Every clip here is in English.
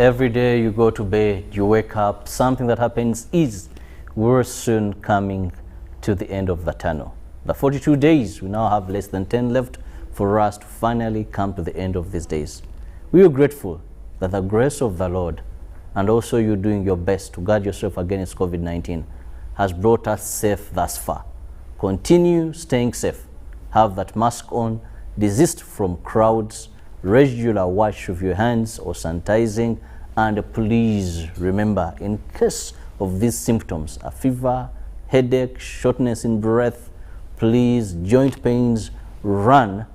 Every day you go to bed, you wake up, something that happens is we're soon coming to the end of the tunnel. The 42 days, we now have less than 10 left for us to finally come to the end of these days. We are grateful that the grace of the Lord and also you doing your best to guard yourself against COVID-19 has brought us safe thus far. Continue staying safe. Have that mask on, desist from crowds, regular wash of your hands or sanitizing, and please remember, in case of these symptoms, a fever, headache, shortness in breath, please, joint pains, run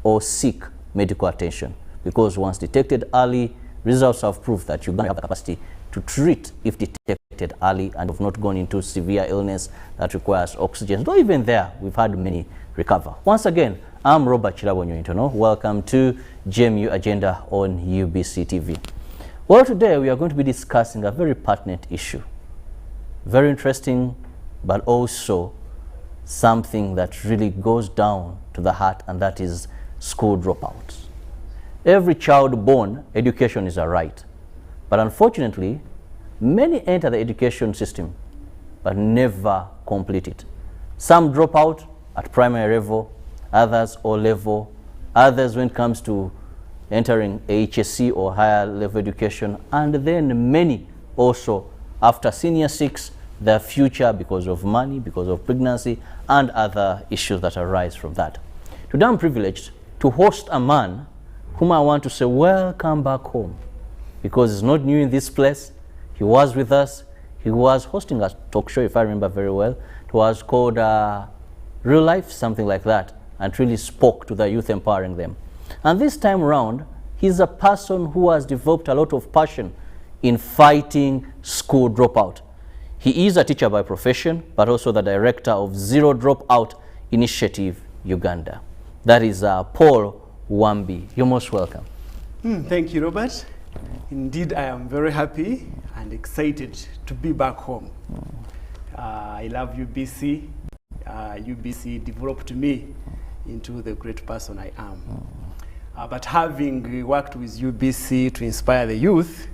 or seek medical attention, because once detected early, results have proved that you're going to have the capacity to treat if detected early and have not gone into severe illness that requires oxygen. Not even there, we've had many recover. Once again, I'm Robert Kirabo Nyonyintono. Welcome to GMU Agenda on UBC TV. Well, today we are going to be discussing a very pertinent issue. Very interesting, but also something that really goes down to the heart, and that is school dropouts. Every child born, education is a right. But unfortunately, many enter the education system, but never complete it. Some drop out at primary level, others O level, others when it comes to entering HSC or higher level education, and then many also after senior 6, their future because of money, because of pregnancy, and other issues that arise from that. Today I'm privileged to host a man whom I want to say welcome back home, because he's not new in this place. He was with us. He was hosting a talk show, if I remember very well. It was called Real Life, something like that, and really spoke to the youth, empowering them. And this time around, he's a person who has developed a lot of passion in fighting school dropout. He is a teacher by profession, but also the director of Zero Dropout Initiative, Uganda. That is Paul Wambi. You're most welcome. Thank you, Robert. Indeed, I am very happy and excited to be back home. I love UBC. UBC developed me into the great person I am. But having worked with UBC to inspire the youth,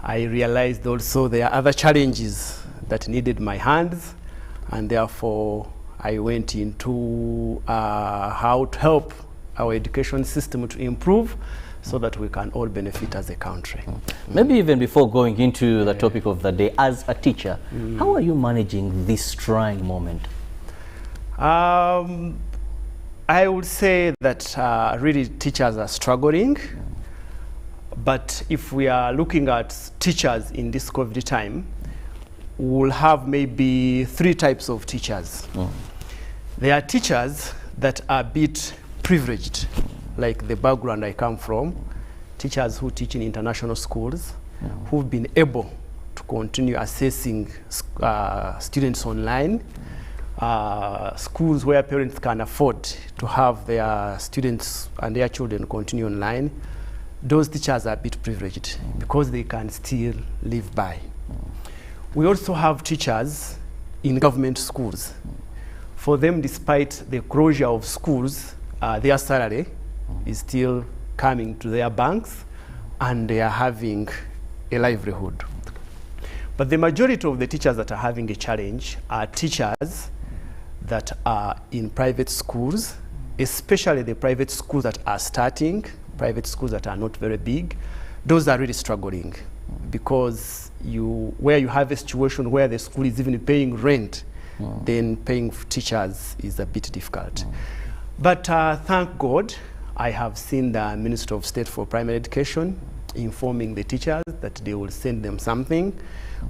I realized also there are other challenges that needed my hands, and therefore I went into how to help our education system to improve so that we can all benefit as a country. Maybe even before going into the topic of the day, as a teacher, how are you managing this trying moment? I would say that really teachers are struggling, but if we are looking at teachers in this COVID time, we'll have maybe 3 types of teachers. There are teachers that are a bit privileged, like the background I come from, teachers who teach in international schools, who've been able to continue assessing students online, schools where parents can afford to have their students and their children continue online. Those teachers are a bit privileged because they can still live by. We also have teachers in government schools. For them, despite the closure of schools, their salary is still coming to their banks and they are having a livelihood. But the majority of the teachers that are having a challenge are teachers that are in private schools, especially the private schools that are starting, private schools that are not very big. Those are really struggling because where you have a situation where the school is even paying rent, then paying teachers is a bit difficult. But thank God, I have seen the Minister of State for Primary Education informing the teachers that they will send them something.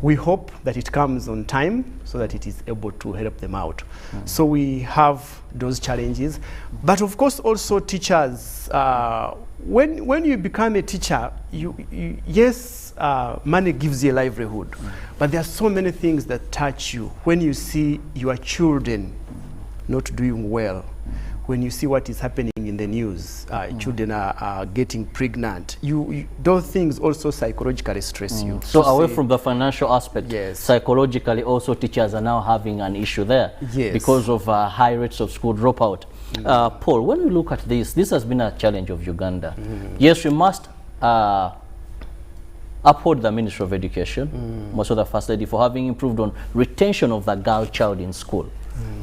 We hope that it comes on time so that it is able to help them out. So we have those challenges. But of course also teachers, when you become a teacher, yes, money gives you a livelihood, but there are so many things that touch you. When you see your children not doing well, when you see what is happening in the news, children are getting pregnant, those things also psychologically stress you. So away from the financial aspect, yes, psychologically also teachers are now having an issue there, yes, because of high rates of school dropout. Paul, when we look at this has been a challenge of Uganda. Yes, we must uphold the Ministry of Education, most of the First Lady, for having improved on retention of the girl child in school.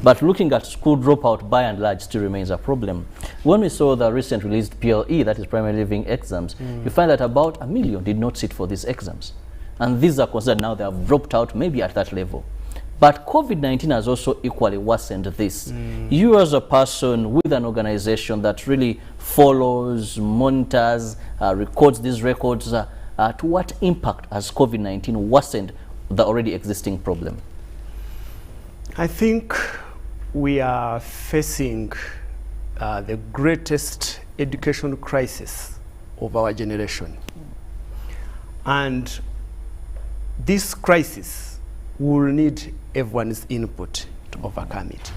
But looking at school dropout, by and large, still remains a problem. When we saw the recent released PLE, that is primary living exams, you find that about 1 million did not sit for these exams. And these are considered now they have dropped out maybe at that level. But COVID-19 has also equally worsened this. You as a person with an organization that really follows, monitors, records these records, to what impact has COVID-19 worsened the already existing problem? I think we are facing the greatest education crisis of our generation. And this crisis will need everyone's input to overcome it.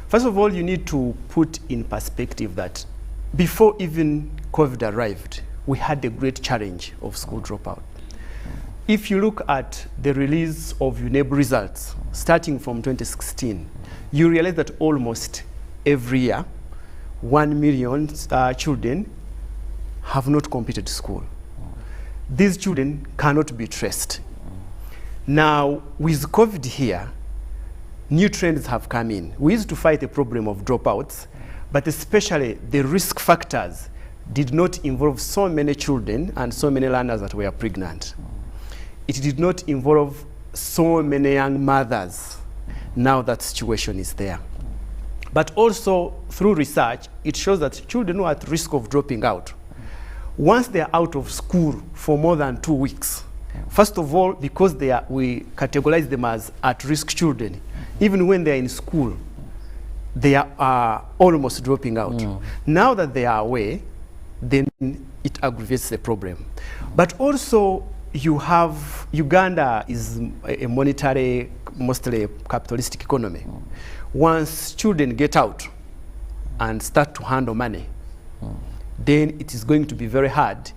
First of all, you need to put in perspective that before even COVID arrived, we had the great challenge of school dropout. If you look at the release of UNEB results, starting from 2016, you realize that almost every year, 1 million children have not completed school. These children cannot be traced. Now, with COVID here, new trends have come in. We used to fight the problem of dropouts, but especially the risk factors did not involve so many children and so many learners that were pregnant. It did not involve so many young mothers. Now that situation is there. But also, through research, it shows that children who are at risk of dropping out, once they are out of school for more than 2 weeks, first of all, because we categorize them as at-risk children, even when they're in school, they are almost dropping out. Now that they are away, then it aggravates the problem. But also, you have, Uganda is a monetary, mostly capitalistic economy. Once children get out and start to handle money, then it is going to be very hard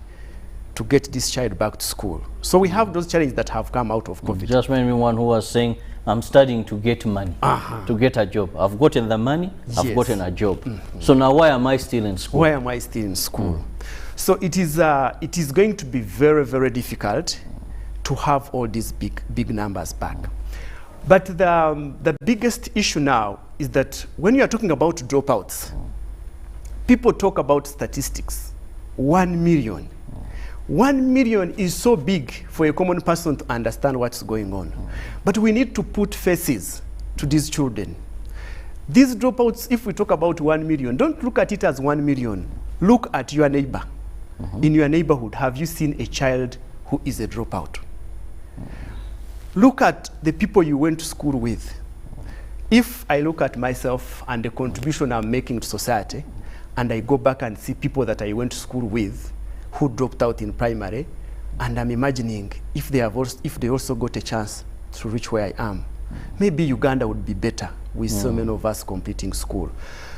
to get this child back to school. So we have those challenges that have come out of COVID. Just remember one who was saying, I'm studying to get money, to get a job. I've gotten the money, I've gotten a job. So now why am I still in school? Why am I still in school? So it is going to be very, very difficult to have all these big numbers back. But the biggest issue now is that when you are talking about dropouts, people talk about statistics. 1 million. 1 million is so big for a common person to understand what's going on. But we need to put faces to these children. These dropouts, if we talk about 1 million, don't look at it as 1 million. Look at your neighbor. In your neighborhood, have you seen a child who is a dropout? Look at the people you went to school with. If I look at myself and the contribution I'm making to society, and I go back and see people that I went to school with who dropped out in primary, and I'm imagining if they also got a chance to reach where I am, maybe Uganda would be better with so many of us completing school.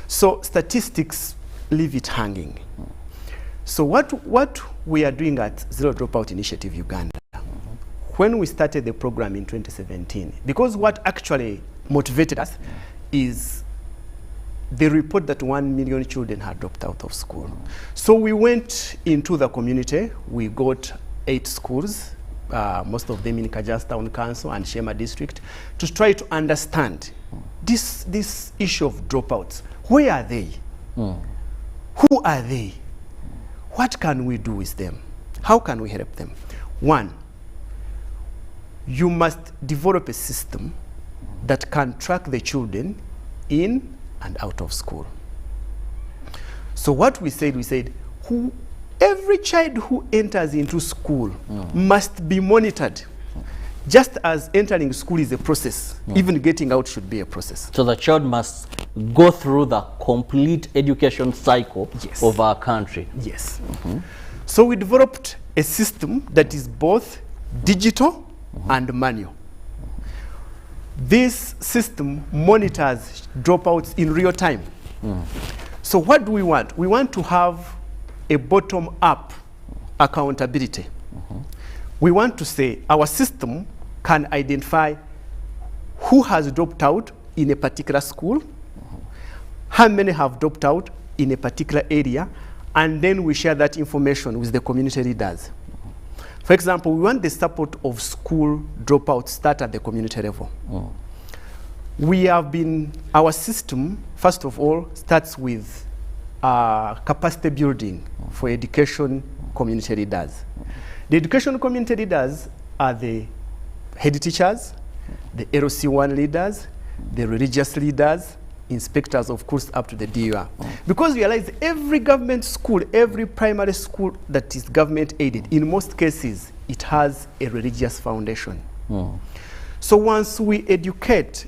So statistics leave it hanging. So what we are doing at Zero Dropout Initiative Uganda, when we started the program in 2017, because what actually motivated us is the report that 1 million children had dropped out of school. So we went into the community. We got 8 schools, most of them in Kajas Town Council and Shema District, to try to understand this issue of dropouts. Where are they? Who are they? What can we do with them? How can we help them? One, you must develop a system that can track the children in and out of school. So what we said, every child who enters into school must be monitored. Just as entering school is a process, even getting out should be a process. So the child must go through the complete education cycle of our country. Yes. So we developed a system that is both digital and manual. This system monitors dropouts in real time. So what do we want? We want to have a bottom-up accountability. We want to say our system can identify who has dropped out in a particular school, how many have dropped out in a particular area, and then we share that information with the community leaders. For example, we want the support of school dropouts start at the community level. Our system, first of all, starts with capacity building for education community leaders. The education community leaders are the head teachers, the LC1 leaders, the religious leaders, inspectors, of course, up to the DUR. Because realize every government school, every primary school that is government aided, in most cases, it has a religious foundation. So once we educate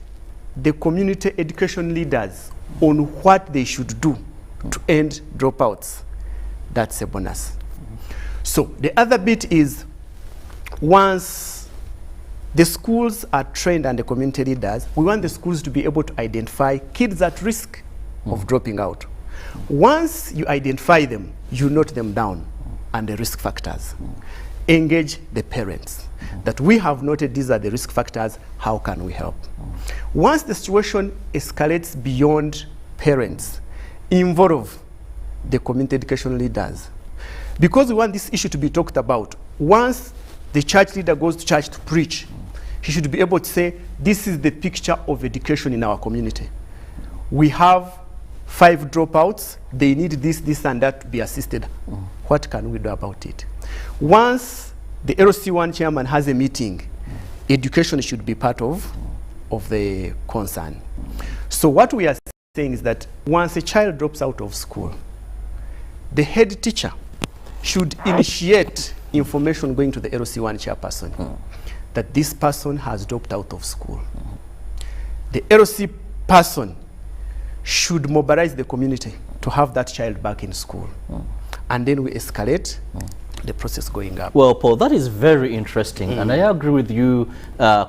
the community education leaders on what they should do to end dropouts, that's a bonus. So the other bit is, once the schools are trained and the community leaders, we want the schools to be able to identify kids at risk of dropping out. Once you identify them, you note them down and the risk factors. Engage the parents that we have noted these are the risk factors, how can we help? Once the situation escalates beyond parents, involve the community education leaders. Because we want this issue to be talked about, once the church leader goes to church to preach, he should be able to say, this is the picture of education in our community. We have 5 dropouts, they need this, this, and that to be assisted. What can we do about it? Once the LC1 chairman has a meeting, education should be part of the concern. So what we are saying is that once a child drops out of school, the head teacher should initiate information going to the LC1 chairperson that this person has dropped out of school. The LC person should mobilize the community to have that child back in school. And then we escalate the process going up. Well, Paul, that is very interesting. And I agree with you,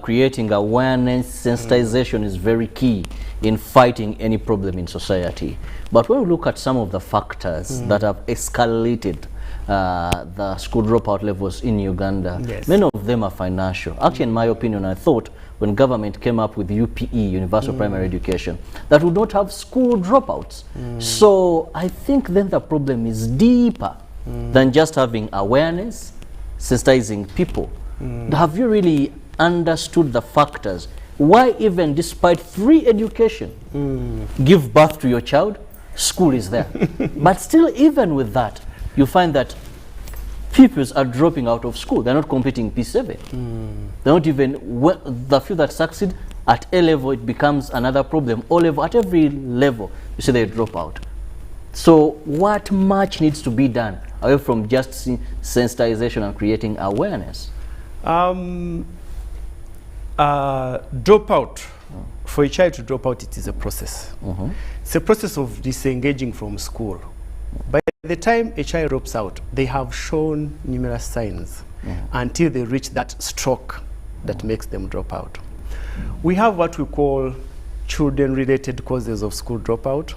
creating awareness, sensitization is very key in fighting any problem in society. But when we look at some of the factors that have escalated the school dropout levels in Uganda, many of them are financial. Actually, in my opinion, I thought when government came up with UPE, Universal Primary Education, that would not have school dropouts. So I think then the problem is deeper than just having awareness, sensitizing people. Have you really understood the factors? Why even despite free education, give birth to your child, school is there. But still, even with that, you find that pupils are dropping out of school. They're not competing P7. They're not even, the few that succeed at A level, it becomes another problem. O level, at every level, you see they drop out. So what much needs to be done away from just sensitization and creating awareness? Dropout, for a child to drop out, it is a process. It's a process of disengaging from school. By the time a child drops out, they have shown numerous signs until they reach that stroke that makes them drop out. We have what we call children-related causes of school dropout,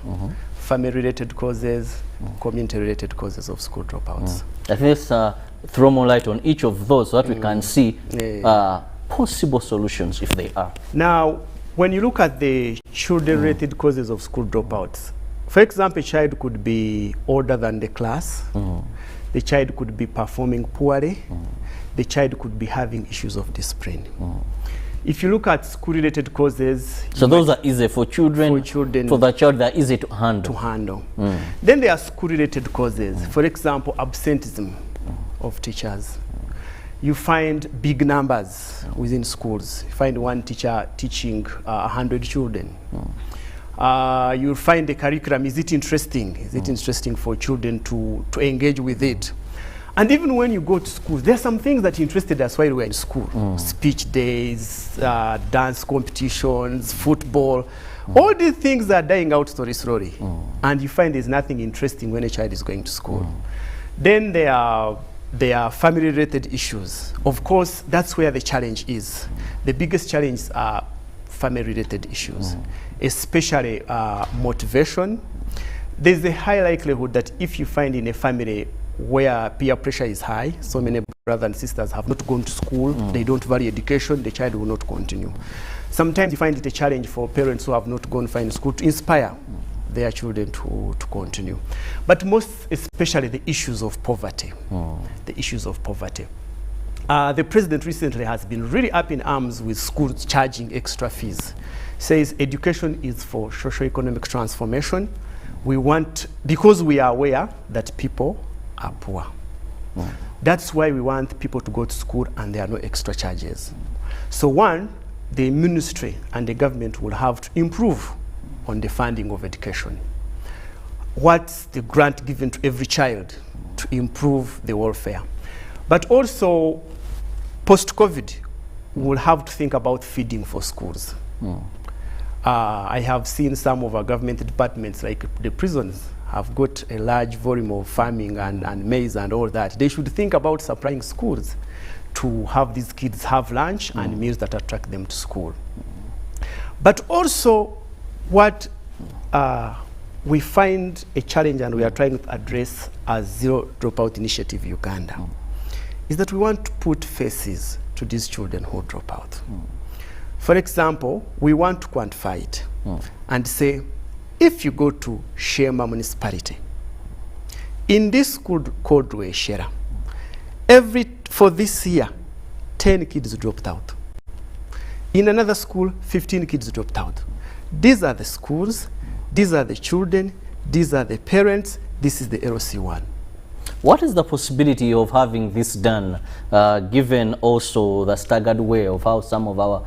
family-related causes, community-related causes of school dropouts. I think throw more light on each of those so that we can see possible solutions if they are. Now, when you look at the children-related causes of school dropouts, for example, a child could be older than the class, the child could be performing poorly, the child could be having issues of discipline. If you look at school-related causes... So those are easy for children, for the child, they're easy to handle. Then there are school-related causes. For example, absenteeism of teachers. You find big numbers within schools. You find one teacher teaching 100 children. You'll find the curriculum, is it interesting? Is it interesting for children to engage with it? And even when you go to school, there's some things that interested us while we were in school. Speech days, dance competitions, football. All these things are dying out slowly. And you find there's nothing interesting when a child is going to school. Then there are family-related issues. Of course, that's where the challenge is. The biggest challenges are family-related issues, especially motivation. There's a high likelihood that if you find in a family where peer pressure is high, so many brothers and sisters have not gone to school, they don't value education, the child will not continue. Sometimes you find it a challenge for parents who have not gone fine school to inspire their children to continue. But most especially the issues of poverty. The issues of poverty. The president recently has been really up in arms with schools charging extra fees. Says education is for socio-economic transformation. We want, because we are aware that people are poor. That's why we want people to go to school and there are no extra charges. So one, the ministry and the government will have to improve on the funding of education. What's the grant given to every child to improve the welfare? But also, post-COVID, we'll have to think about feeding for schools. I have seen some of our government departments, like the prisons, have got a large volume of farming and maize and all that. They should think about supplying schools to have these kids have lunch and meals that attract them to school. But also, what we find a challenge and we are trying to address as Zero Dropout Initiative Uganda is that we want to put faces to these children who drop out. For example, we want to quantify it and say, if you go to Shema municipality, in this school called Shera, for this year, 10 kids dropped out. In another school, 15 kids dropped out. These are the schools, these are the children, these are the parents, this is the LC1. What is the possibility of having this done, given also the staggered way of how some of our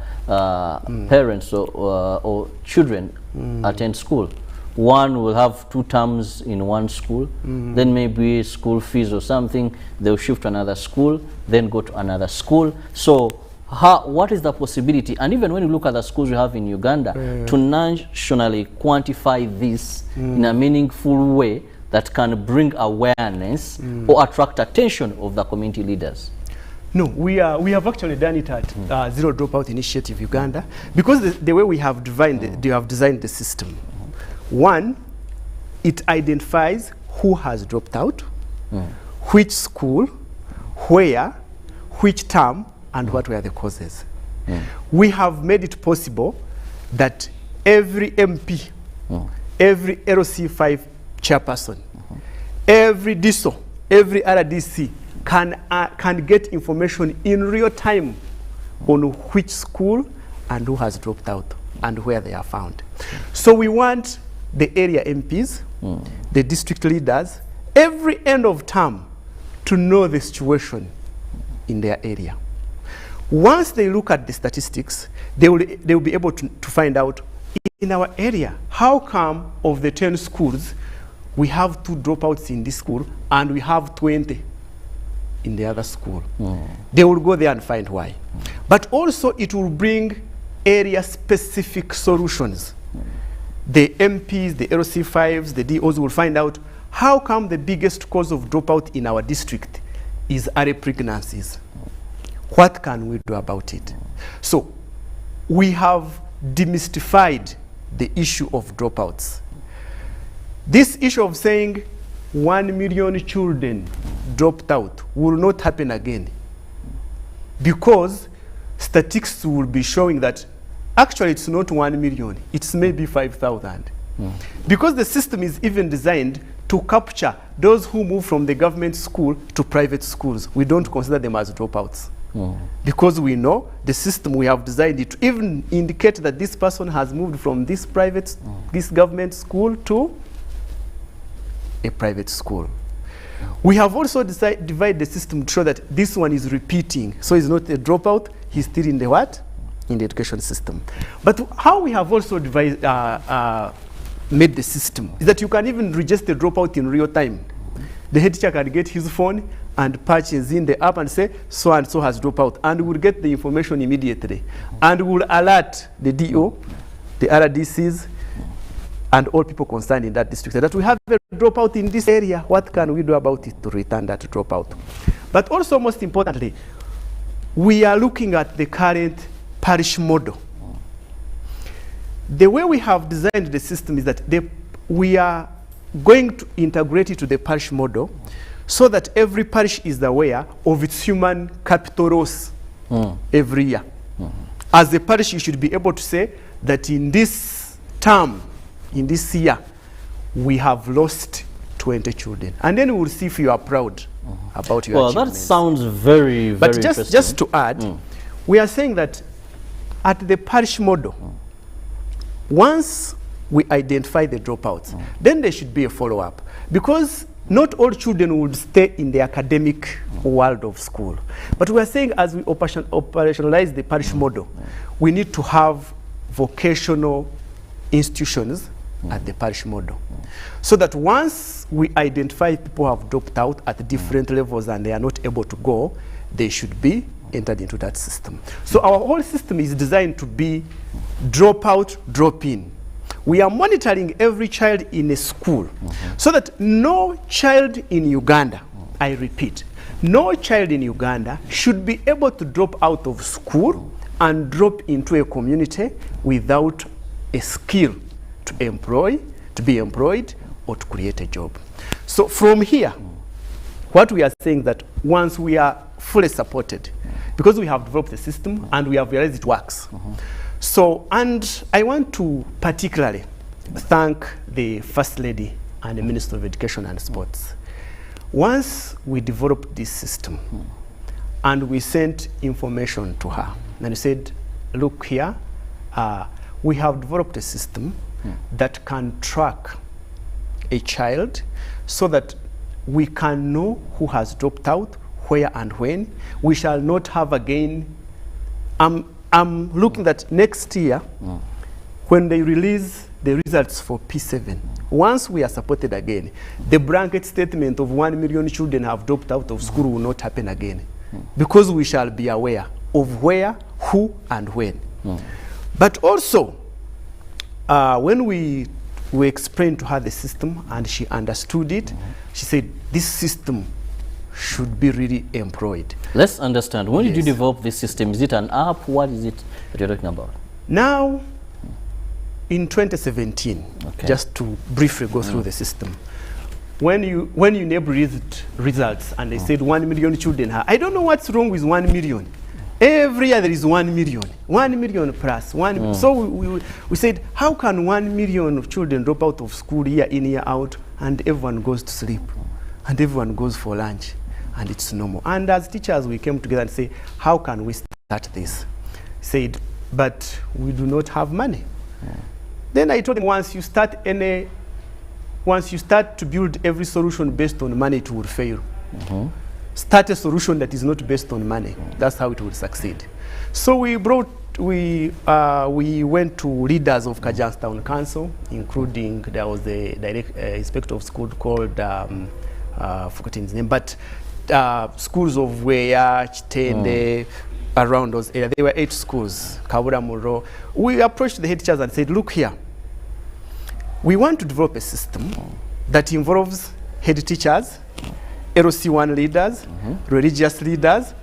parents or children attend school? One will have 2 terms in one school, then maybe school fees or something, they'll shift to another school, then go to another school. So what is the possibility? And even when you look at the schools we have in Uganda, to nationally quantify this in a meaningful way that can bring awareness or attract attention of the community leaders? No, we have actually done it at Zero Dropout Initiative Uganda, because the way we have designed the system. One, it identifies who has dropped out, which school, where, which term, and what were the causes. We have made it possible that every MP, every LC5 chairperson, every DISO, every RDC can get information in real time on which school and who has dropped out and where they are found. So we want the area MPs, the district leaders, every end of term to know the situation in their area. Once they look at the statistics, they will be able to find out in our area, how come of the 10 schools, we have 2 dropouts in this school and we have 20 in the other school. They will go there and find why. But also it will bring area-specific solutions. The MPs, the LC5s, the DOs will find out how come the biggest cause of dropout in our district is early pregnancies. What can we do about it? So we have demystified the issue of dropouts. This issue of saying 1 million children dropped out will not happen again, because statistics will be showing that actually it's not 1 million, it's maybe 5,000. Because the system is even designed to capture those who move from the government school to private schools. We don't consider them as dropouts. Because we know the system, we have designed it to even indicate that this person has moved from this this government school to a private school. We have also divided the system to show that this one is repeating, so he's not a dropout, he's still in the what? In the education system. But how we have also made the system is that you can even register dropout in real time. The head teacher can get his phone and patches in the app and say, so and so has dropped out, and we'll get the information immediately. And we'll alert the DO, the RDCs, and all people concerned in that district that we have a dropout in this area. What can we do about it to return that dropout? But also, most importantly, we are looking at the current parish model. The way we have designed the system is that we are going to integrate it to the parish model so that every parish is aware of its human capital loss every year. As a parish, you should be able to say that in this term, in this year, we have lost 20 children. And then we'll see if you are proud about your achievements. Well, that sounds very, very interesting. But just to add, we are saying that at the parish model, once we identify the dropouts, then there should be a follow-up. Because not all children would stay in the academic world of school. But we are saying as we operationalize the parish model, we need to have vocational institutions at the parish model. So that once we identify people who have dropped out at different levels and they are not able to go, they should be entered into that system. So our whole system is designed to be drop out, drop in. We are monitoring every child in a school so that no child in Uganda, I repeat, no child in Uganda should be able to drop out of school and drop into a community without a skill to be employed, or to create a job. So from here, what we are saying that once we are fully supported, because we have developed the system and we have realized it works. So, and I want to particularly thank the First Lady and the Minister of Education and Sports. Once we developed this system and we sent information to her, and we said, look here, we have developed a system that can track a child so that we can know who has dropped out, where and when. We shall not have again. I'm looking at next year when they release the results for P7. Once we are supported again, the blanket statement of 1 million children have dropped out of school will not happen again, because we shall be aware of where, who, and when. But also, when we explained to her the system and she understood it, she said, this system should be really employed. Let's understand. When did you develop this system? Is it an app? What is it that you're talking about? Now, in 2017, just to briefly go through the system, when you released results and they said 1 million children, I don't know what's wrong with 1 million. Every year there is 1 million, 1 million plus. So we said, how can 1 million of children drop out of school year in, year out, and everyone goes to sleep, and everyone goes for lunch, and it's normal. And as teachers, we came together and say, how can we start this? Said, but we do not have money. Then I told them, once you start to build every solution based on money, it will fail. Start a solution that is not based on money. That's how it will succeed. So we went to leaders of Kajanstown Council, including, there was a direct inspector of school called, forgetting his name, but schools of Weya, Chitende, around those areas. There were 8 schools, Kabura Muro. We approached the head teachers and said, look here, we want to develop a system that involves head teachers, LC1 leaders, religious leaders,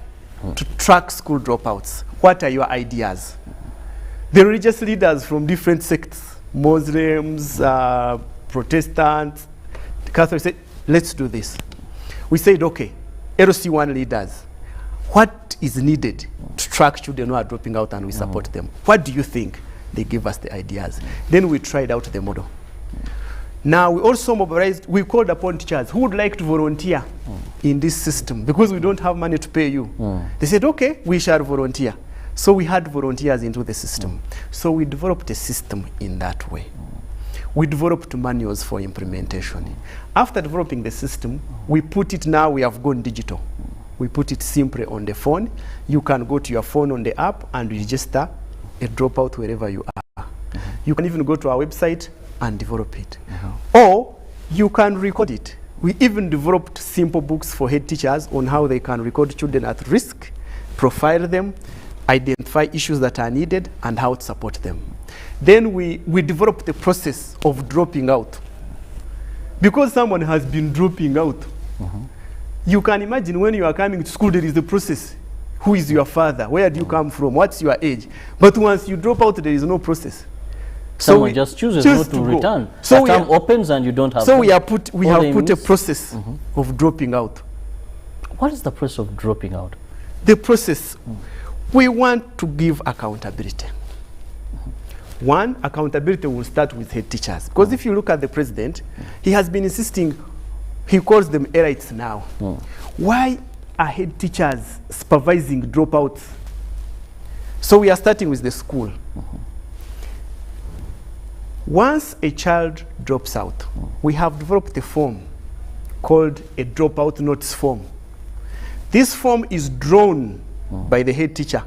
to track school dropouts. What are your ideas? The religious leaders from different sects, Muslims, Protestants, Catholics, said, let's do this. We said, okay, LC1 leaders, what is needed to track children who are dropping out and we support them? What do you think? They gave us the ideas. Then we tried out the model. Now we also mobilized, we called upon teachers who would like to volunteer in this system because we don't have money to pay you. They said, okay, we shall volunteer. So we had volunteers into the system. So we developed a system in that way. We developed manuals for implementation. After developing the system, we put it now, we have gone digital. We put it simply on the phone. You can go to your phone on the app and register a dropout wherever you are. You can even go to our website and develop it. Or you can record it. We even developed simple books for head teachers on how they can record children at risk, profile them, identify issues that are needed, and how to support them. Then we developed the process of dropping out. Because someone has been dropping out, you can imagine when you are coming to school, there is a process. Who is your father? Where do you come from? What's your age? But once you drop out, there is no process. Someone just chooses not to return. So the term opens and you don't have. So we have put a process of dropping out. What is the process of dropping out? The process, we want to give accountability. One, accountability will start with head teachers. Because if you look at the president, he has been insisting he calls them elites now. Why are head teachers supervising dropouts? So we are starting with the school. Once a child drops out, we have developed a form called a dropout notice form. This form is drawn by the head teacher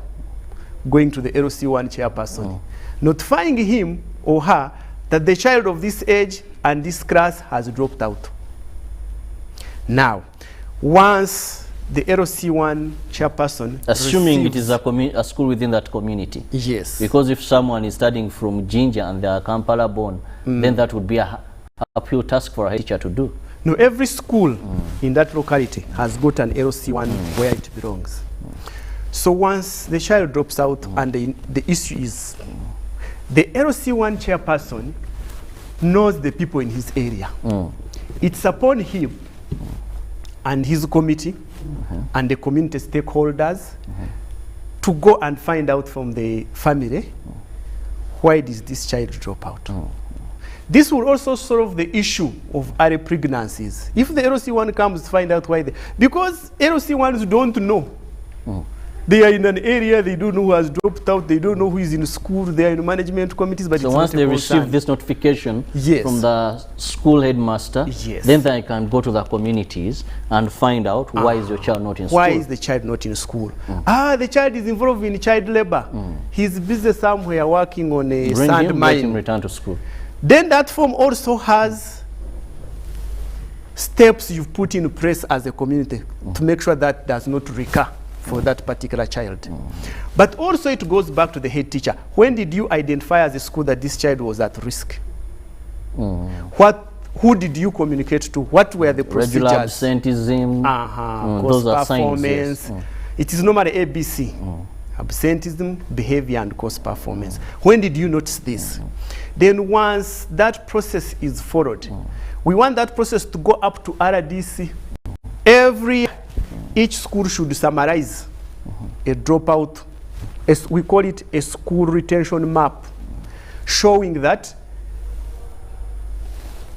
going to the LC1 chairperson, notifying him or her that the child of this age and this class has dropped out. Now, once the LC1 chairperson assuming it is a school within that community. Yes. Because if someone is studying from Jinja and they are Kampala born, then that would be a uphill task for a teacher to do. No, every school in that locality has got an LC1 where it belongs. So once the child drops out and the issue is, the LC1 chairperson knows the people in his area. It's upon him and his committee and the community stakeholders to go and find out from the family, why does this child drop out? This will also solve the issue of early pregnancies. If the LC1 comes to find out why because LC1s don't know. They are in an area, they don't know who has dropped out, they don't know who is in school, they are in management committees, but so it's once not they a receive this notification from the school headmaster, Yes. then they can go to the communities and find out why is your child not in school. Why is the child not in school? The child is involved in child labor. He's busy somewhere working on a sand mine. Let him return to school. Then that form also has steps you've put in place as a community to make sure that does not recur for that particular child. But also it goes back to the head teacher. When did you identify as a school that this child was at risk? Who did you communicate to? What were the procedures? Regular absenteeism. Course performance. Signs, yes. It is normally ABC. Absenteeism, behavior, and course performance. When did you notice this? Then once that process is followed, we want that process to go up to RDC. Each school should summarize a dropout, we call it a school retention map, showing that,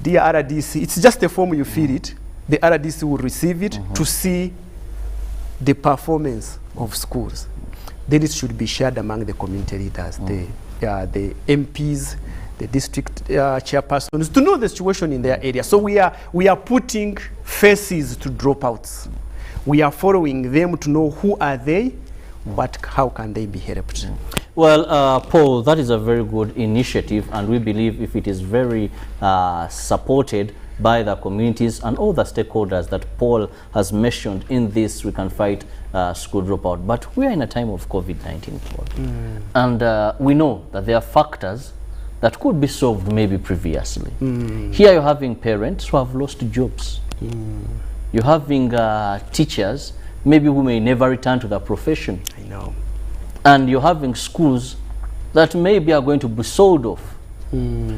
dear RDC, it's just a form you fill it, the RDC will receive it to see the performance of schools. Then it should be shared among the community leaders, the MPs, the district chairpersons, to know the situation in their area. So we are putting faces to dropouts. We are following them to know who are they, how can they be helped. Well, Paul, that is a very good initiative, and we believe if it is very supported by the communities and all the stakeholders that Paul has mentioned in this, we can fight school dropout. But we are in a time of COVID-19, Paul. And we know that there are factors that could be solved maybe previously. Here you're having parents who have lost jobs. You're having teachers maybe who may never return to the profession. I know. And you're having schools that maybe are going to be sold off.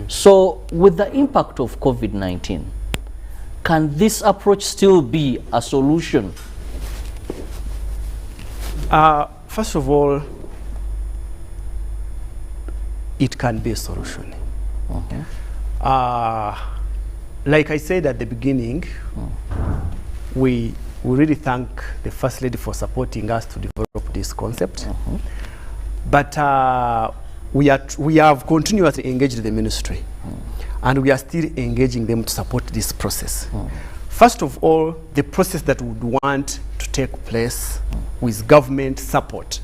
So with the impact of COVID-19, can this approach still be a solution? First of all, it can be a solution. Like I said at the beginning, we really thank the First Lady for supporting us to develop this concept. But we have continuously engaged the ministry, and we are still engaging them to support this process. First of all, the process that we would want to take place with government support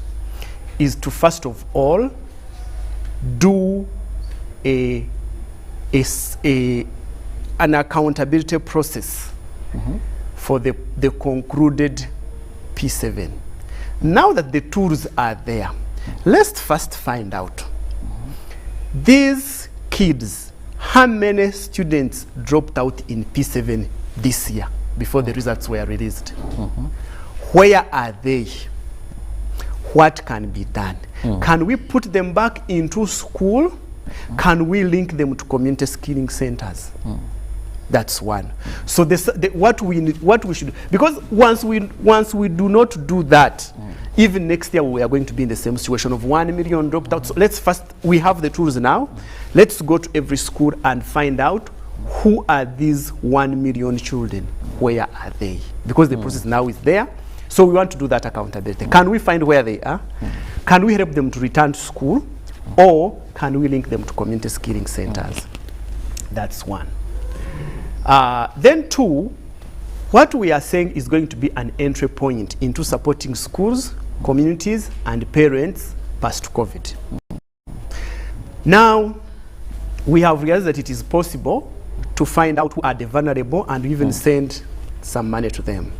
is to first of all do an accountability process for the concluded P7. Now that the tools are there, let's first find out these kids, how many students dropped out in P7 this year before the results were released. Where are they? What can be done? Can we put them back into school? Can we link them to community skilling centers? That's one. So what we should, because once we do not do that, even next year we are going to be in the same situation of 1 million dropped out. So let's first, we have the tools now. Let's go to every school and find out who are these 1 million children. where are they? Because the process now is there. So we want to do that accountability. Can we find where they are? Can we help them to return to school? Or can we link them to community skilling centers? That's one. Then two, what we are saying is going to be an entry point into supporting schools, communities, and parents post-COVID. Now, we have realized that it is possible to find out who are the vulnerable and even send some money to them.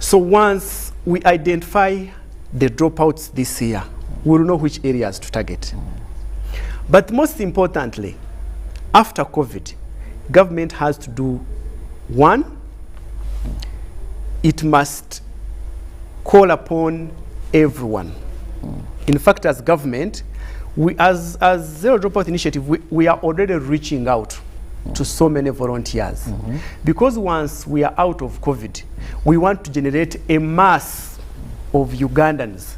So once we identify the dropouts this year, we'll know which areas to target. But most importantly, after COVID, government has to do one, it must call upon everyone. In fact, as government, we, as Zero Dropout Initiative, we are already reaching out to so many volunteers. Because once we are out of COVID, we want to generate a mass of Ugandans.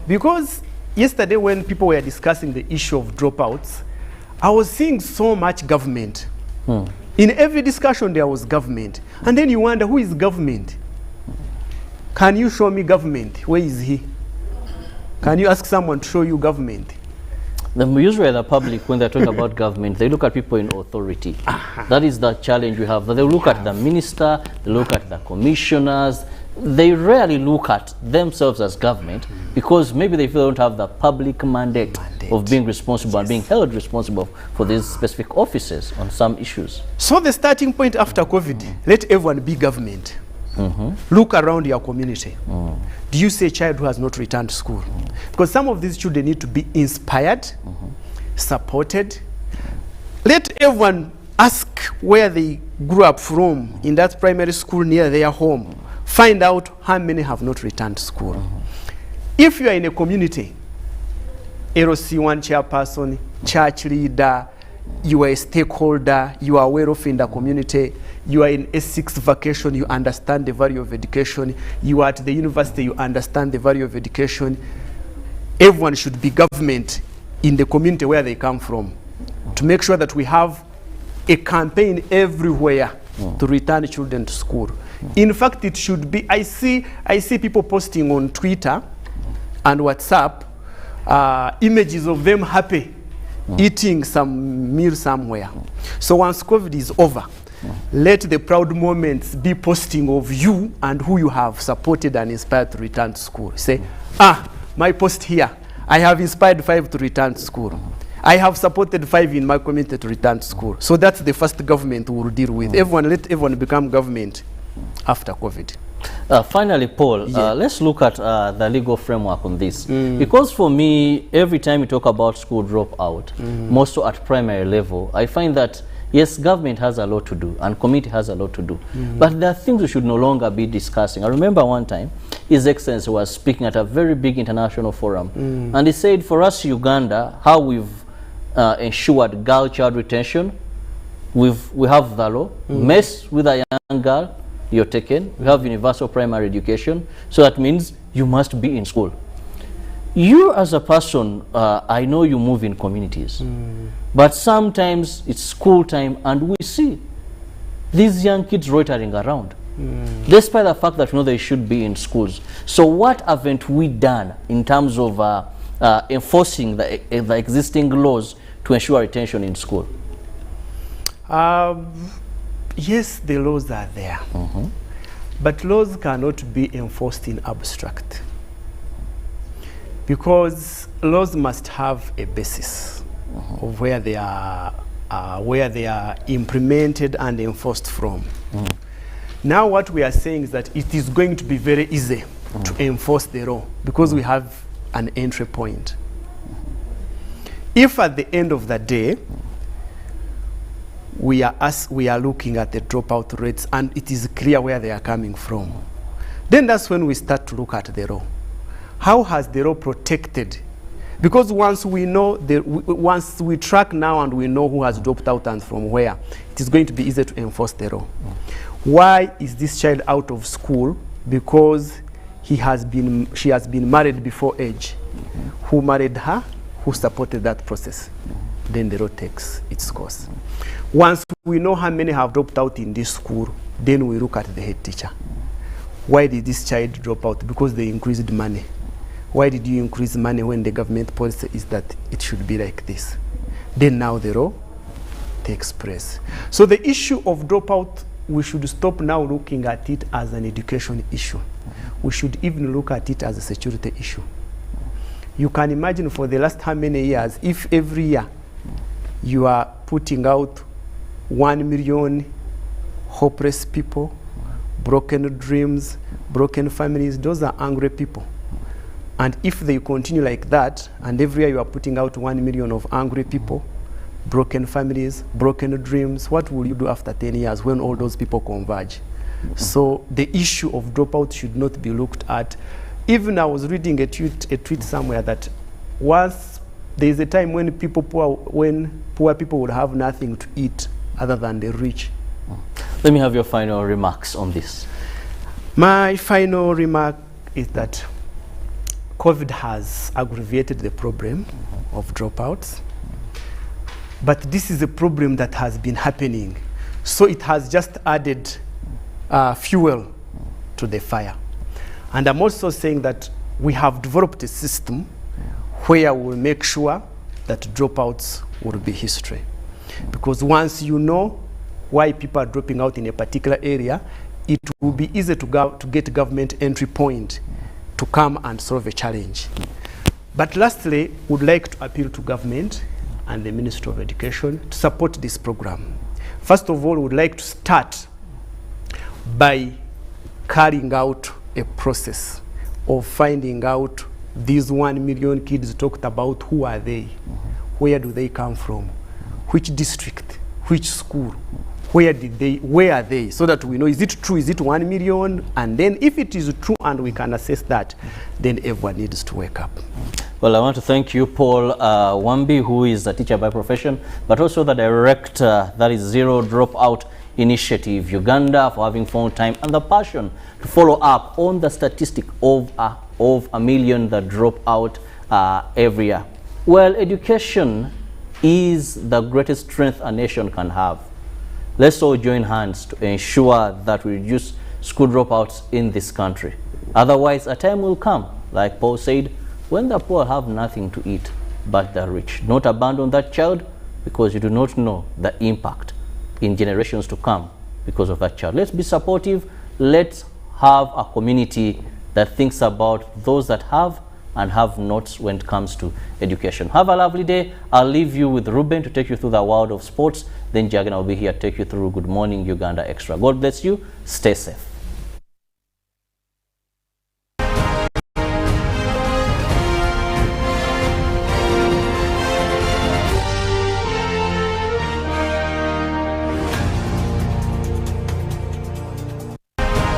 Because yesterday when people were discussing the issue of dropouts, I was seeing so much government. In every discussion there was government. And then you wonder, who is government? Can you show me government? Where is he? Can you ask someone to show you government? Usually the public, when they're talking about government, they look at people in authority. That is the challenge we have. They look at the minister, they look at the commissioners. They rarely look at themselves as government because maybe they feel they don't have the public mandate of being responsible and being held responsible for these specific offices on some issues. So the starting point after COVID, let everyone be government. Look around your community. Do you see a child who has not returned to school? Because some of these children need to be inspired, supported. Let everyone ask where they grew up from in that primary school near their home. Find out how many have not returned to school. If you are in a community, LC1 chairperson, church leader, you are a stakeholder, you are well off in the community, you are in S6 vacation, you understand the value of education, you are at the university, you understand the value of education. Everyone should be government in the community where they come from to make sure that we have a campaign everywhere to return children to school. In fact, it should be, I see people posting on Twitter and WhatsApp images of them happy eating some meal somewhere. So once COVID is over, let the proud moments be posting of you and who you have supported and inspired to return to school. Say, my post here, I have inspired 5 to return to school. I have supported 5 in my community to return to school. So that's the first government we will deal with. Let everyone become government after COVID. Finally, Paul, let's look at the legal framework on this. Because for me, every time you talk about school dropout, more so at primary level, I find that, yes, government has a lot to do and community has a lot to do. But there are things we should no longer be discussing. I remember one time, His Excellency was speaking at a very big international forum. And he said, for us, Uganda, how we've ensured girl child retention, we have the law. Mess with a young girl, you're taken. We have universal primary education. So that means you must be in school. You as a person, I know you move in communities, but sometimes it's school time and we see these young kids loitering around, despite the fact that we know they should be in schools. So what haven't we done in terms of enforcing the existing laws to ensure retention in school? Yes, the laws are there, but laws cannot be enforced in abstract, because laws must have a basis of where they are implemented and enforced from. Now what we are saying is that it is going to be very easy to enforce the law because we have an entry point. If at the end of the day we are looking at the dropout rates and it is clear where they are coming from, then that's when we start to look at the law. How has the law protected? Because once we know, once we track now and we know who has dropped out and from where, it is going to be easy to enforce the law. Why is this child out of school? Because she has been married before age. Who married her? Who supported that process? then the law takes its course. Once we know how many have dropped out in this school, then we look at the head teacher. Why did this child drop out? Because they increased money. Why did you increase money when the government policy is that it should be like this? Then now the law takes place. So the issue of dropout, we should stop now looking at it as an education issue. We should even look at it as a security issue. You can imagine for the last how many years, if every year you are putting out 1 million hopeless people, broken dreams, broken families, those are angry people. And if they continue like that, and every year you are putting out 1 million of angry people, broken families, broken dreams, what will you do after 10 years when all those people converge? So the issue of dropout should not be looked at. Even I was reading a tweet somewhere that once there is a time when poor people would have nothing to eat other than the rich. Let me have your final remarks on this. My final remark is that COVID has aggravated the problem of dropouts, but this is a problem that has been happening. So it has just added fuel to the fire. And I'm also saying that we have developed a system where we'll make sure that dropouts will be history. Because once you know why people are dropping out in a particular area, it will be easy to get government entry point to come and solve a challenge. But lastly, would like to appeal to government and the Ministry of Education to support this program. First of all, we would like to start by carrying out a process of finding out these 1 million kids talked about, who are they? Where do they come from? Which district? Which school? Where are they? So that we know, is it true? Is it 1 million? And then if it is true and we can assess that, then everyone needs to wake up. Well, I want to thank you, Paul Wambi, who is a teacher by profession, but also the director, that is Zero Dropout Initiative Uganda, for having found time and the passion to follow up on the statistic of 1 million that drop out every year. Well, education is the greatest strength a nation can have. Let's all join hands to ensure that we reduce school dropouts in this country. Otherwise, a time will come, like Paul said, when the poor have nothing to eat, but the rich. Not abandon that child because you do not know the impact in generations to come because of that child. Let's be supportive. Let's have a community that thinks about those that have and have nots when it comes to education. Have a lovely day. I'll leave you with Ruben to take you through the world of sports. Then Jagana will be here to take you through Good Morning Uganda Extra. God bless you. Stay safe.